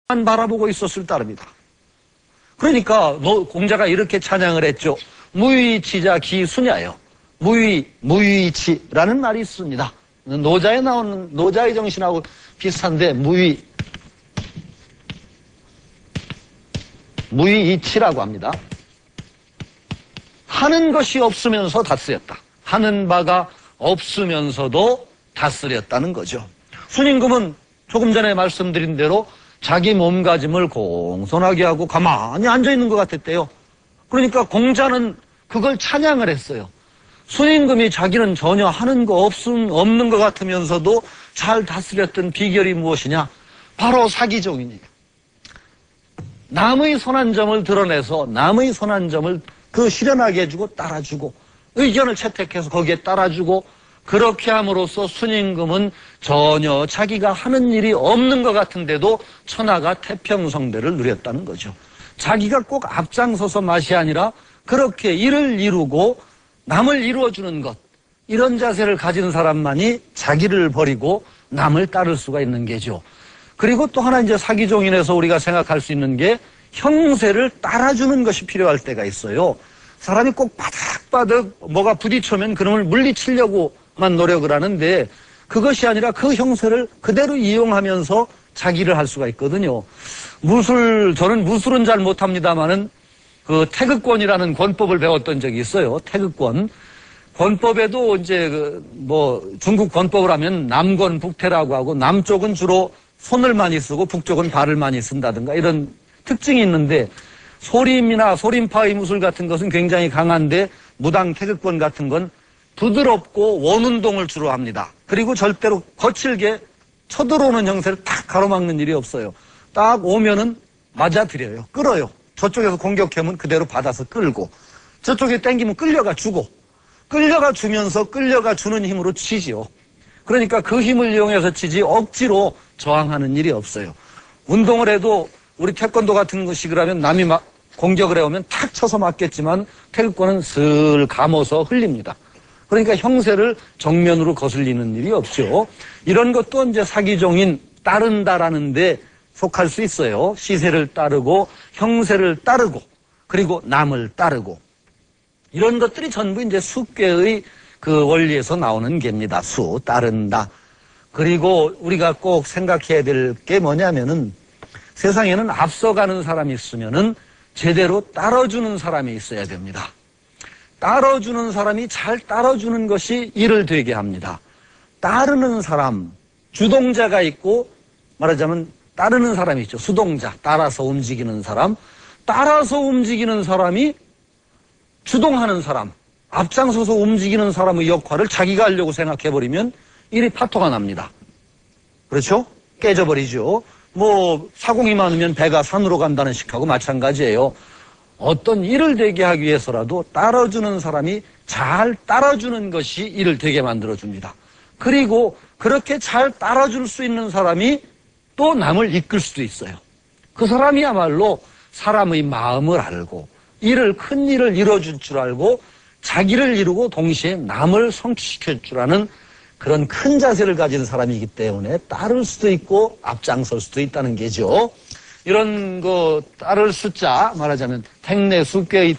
바라보고 있었을 따름이다. 그러니까 공자가 이렇게 찬양을 했죠. 무위치자 기수냐요. 무위치라는 말이 있습니다. 노자에 나오는 노자의 정신하고 비슷한데 무위이치라고 합니다. 하는 것이 없으면서 다스렸다. 하는 바가 없으면서도 다스렸다는 거죠. 순임금은 조금 전에 말씀드린 대로 자기 몸가짐을 공손하게 하고 가만히 앉아있는 것 같았대요. 그러니까 공자는 그걸 찬양을 했어요. 순임금이 자기는 전혀 하는 거 없는 것 같으면서도 잘 다스렸던 비결이 무엇이냐? 바로 사기종이에요. 남의 선한 점을 드러내서 남의 선한 점을 실현하게 해주고 따라주고 의견을 채택해서 거기에 따라주고 그렇게 함으로써 순임금은 전혀 자기가 하는 일이 없는 것 같은데도 천하가 태평성대를 누렸다는 거죠. 자기가 꼭 앞장서서 맛이 아니라 그렇게 일을 이루고 남을 이루어주는 것, 이런 자세를 가진 사람만이 자기를 버리고 남을 따를 수가 있는 게죠. 그리고 또 하나 이제 사기종인에서 우리가 생각할 수 있는 게 형세를 따라주는 것이 필요할 때가 있어요. 사람이 꼭 바닥바닥 뭐가 부딪히면 그놈을 물리치려고만 노력을 하는데 그것이 아니라 그 형세를 그대로 이용하면서 자기를 할 수가 있거든요. 저는 무술은 잘 못합니다만은 그 태극권이라는 권법을 배웠던 적이 있어요. 태극권. 권법에도 이제 중국 권법을 하면 남권 북태라고 하고 남쪽은 주로 손을 많이 쓰고 북쪽은 발을 많이 쓴다든가 이런 특징이 있는데 소림이나 소림파의 무술 같은 것은 굉장히 강한데 무당 태극권 같은 건 부드럽고 원운동을 주로 합니다. 그리고 절대로 거칠게 쳐들어오는 형세를 딱 가로막는 일이 없어요. 딱 오면은 맞아들여요. 끌어요. 저쪽에서 공격하면 그대로 받아서 끌고 저쪽에 땡기면 끌려가 주고 끌려가 주면서 끌려가 주는 힘으로 치지요. 그러니까 그 힘을 이용해서 치지 억지로 저항하는 일이 없어요. 운동을 해도 우리 태권도 같은 것식을 하면 남이 막 공격을 해오면 탁 쳐서 맞겠지만 태극권은 슬 감아서 흘립니다. 그러니까 형세를 정면으로 거슬리는 일이 없죠. 이런 것도 이제 사기종인 따른다라는 데 속할 수 있어요. 시세를 따르고 형세를 따르고 그리고 남을 따르고 이런 것들이 전부 이제 수괴의 그 원리에서 나오는 게입니다. 따른다. 그리고 우리가 꼭 생각해야 될 게 뭐냐면은 세상에는 앞서가는 사람이 있으면은 제대로 따라주는 사람이 있어야 됩니다. 따라주는 사람이 잘 따라주는 것이 일을 되게 합니다. 따르는 사람, 주동자가 있고 말하자면 따르는 사람이 있죠. 수동자, 따라서 움직이는 사람. 따라서 움직이는 사람이 주동하는 사람, 앞장서서 움직이는 사람의 역할을 자기가 하려고 생각해버리면 일이 파토가 납니다. 그렇죠? 깨져버리죠. 사공이 많으면 배가 산으로 간다는 식하고 마찬가지예요. 어떤 일을 되게 하기 위해서라도 따라주는 사람이 잘 따라주는 것이 일을 되게 만들어줍니다. 그리고 그렇게 잘 따라줄 수 있는 사람이 또 남을 이끌 수도 있어요. 그 사람이야말로 사람의 마음을 알고 큰 일을 이뤄줄 줄 알고 자기를 이루고 동시에 남을 성취시킬 줄 아는 그런 큰 자세를 가진 사람이기 때문에 따를 수도 있고 앞장설 수도 있다는 게죠. 이런 따를 숫자 말하자면 택내 수괴의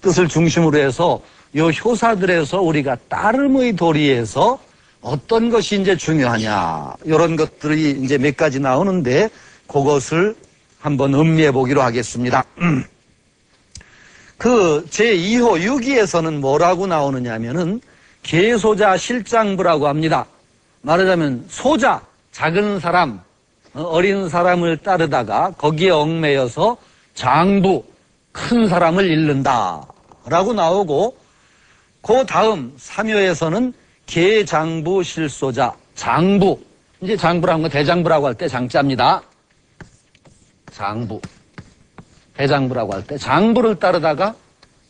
뜻을 중심으로 해서 이 효사들에서 우리가 따름의 도리에서 어떤 것이 이제 중요하냐 이런 것들이 이제 몇 가지 나오는데 그것을 한번 음미해 보기로 하겠습니다. 제2호 6위에서는 뭐라고 나오느냐 하면은 계소자 실장부라고 합니다. 말하자면 소자, 작은 사람, 어린 사람을 따르다가 거기에 얽매여서 장부, 큰 사람을 잃는다 라고 나오고 그 다음 3호에서는 계장부 실소자, 장부. 이제 장부라는 건 대장부라고 할 때 장자입니다. 장부. 대장부라고 할 때 장부를 따르다가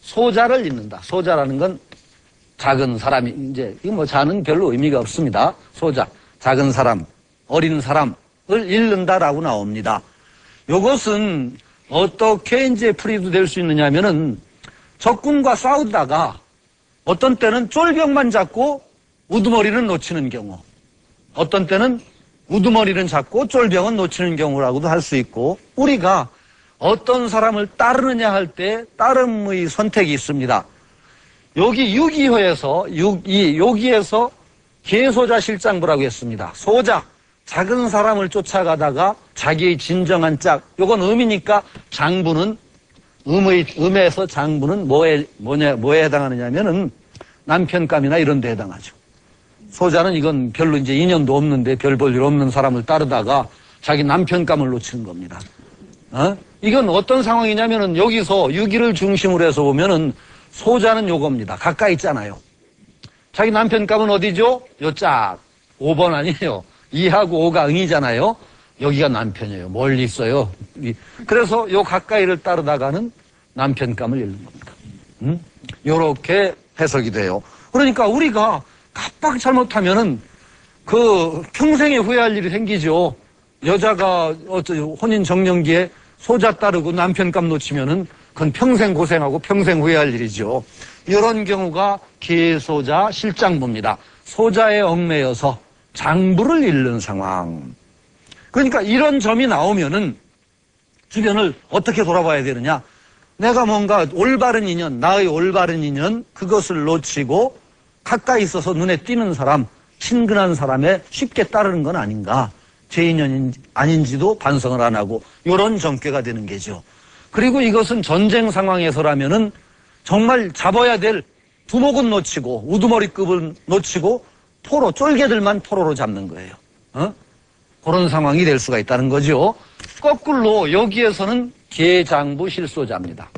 소자를 잃는다. 소자라는 건 작은 사람이 자는 별로 의미가 없습니다. 소자, 작은 사람, 어린 사람을 잃는다라고 나옵니다. 이것은 어떻게 이제 풀이도 될 수 있느냐면은 적군과 싸우다가 어떤 때는 쫄병만 잡고 우두머리를 놓치는 경우, 어떤 때는 우두머리는 잡고 쫄병은 놓치는 경우라고도 할 수 있고, 우리가 어떤 사람을 따르느냐 할 때 따름의 선택이 있습니다. 여기 6.25에서 여기에서 계소자 실장부라고 했습니다. 소자, 작은 사람을 쫓아가다가 자기의 진정한 짝, 요건 음이니까 장부는 음에서 장부는 뭐에 해당하느냐면은 남편감이나 이런 데 해당하죠. 소자는 이건 별로 이제 인연도 없는데 별 볼 일 없는 사람을 따르다가 자기 남편감을 놓치는 겁니다. 이건 어떤 상황이냐면은 여기서 6.1을 중심으로 해서 보면은 소자는 요겁니다. 가까이 있잖아요. 자기 남편감은 어디죠? 요 짝. 5번 아니에요. 2하고 5가 응이잖아요. 여기가 남편이에요. 멀리 있어요. 그래서 요 가까이를 따르다가는 남편감을 잃는 겁니다. 요렇게 해석이 돼요. 그러니까 우리가 깜빡 잘못하면은 그 평생에 후회할 일이 생기죠. 여자가 혼인 정년기에 소자 따르고 남편감 놓치면은 그건 평생 고생하고 평생 후회할 일이죠. 이런 경우가 계소자 실장부입니다. 소자에 얽매여서 장부를 잃는 상황. 그러니까 이런 점이 나오면은 주변을 어떻게 돌아봐야 되느냐. 내가 뭔가 올바른 인연, 나의 올바른 인연, 그것을 놓치고 가까이 있어서 눈에 띄는 사람, 친근한 사람에 쉽게 따르는 건 아닌가. 제 인연이 아닌지도 반성을 안 하고 이런 점괘가 되는 게죠. 그리고 이것은 전쟁 상황에서라면은 정말 잡아야 될 두목은 놓치고 우두머리급은 놓치고 포로, 쫄개들만 포로로 잡는 거예요. 그런 상황이 될 수가 있다는 거죠. 거꾸로 여기에서는 계장부 실소자입니다.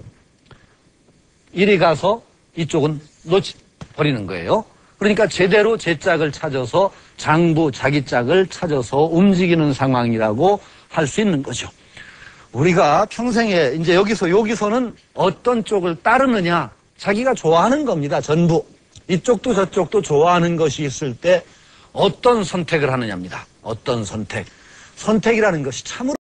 이리 가서 이쪽은 놓쳐버리는 거예요. 그러니까 제대로 제 짝을 찾아서 장부, 자기 짝을 찾아서 움직이는 상황이라고 할 수 있는 거죠. 우리가 평생에 이제 여기서는 어떤 쪽을 따르느냐, 자기가 좋아하는 겁니다. 전부. 이쪽도 저쪽도 좋아하는 것이 있을 때 어떤 선택을 하느냐입니다. 어떤 선택. 선택이라는 것이 참으로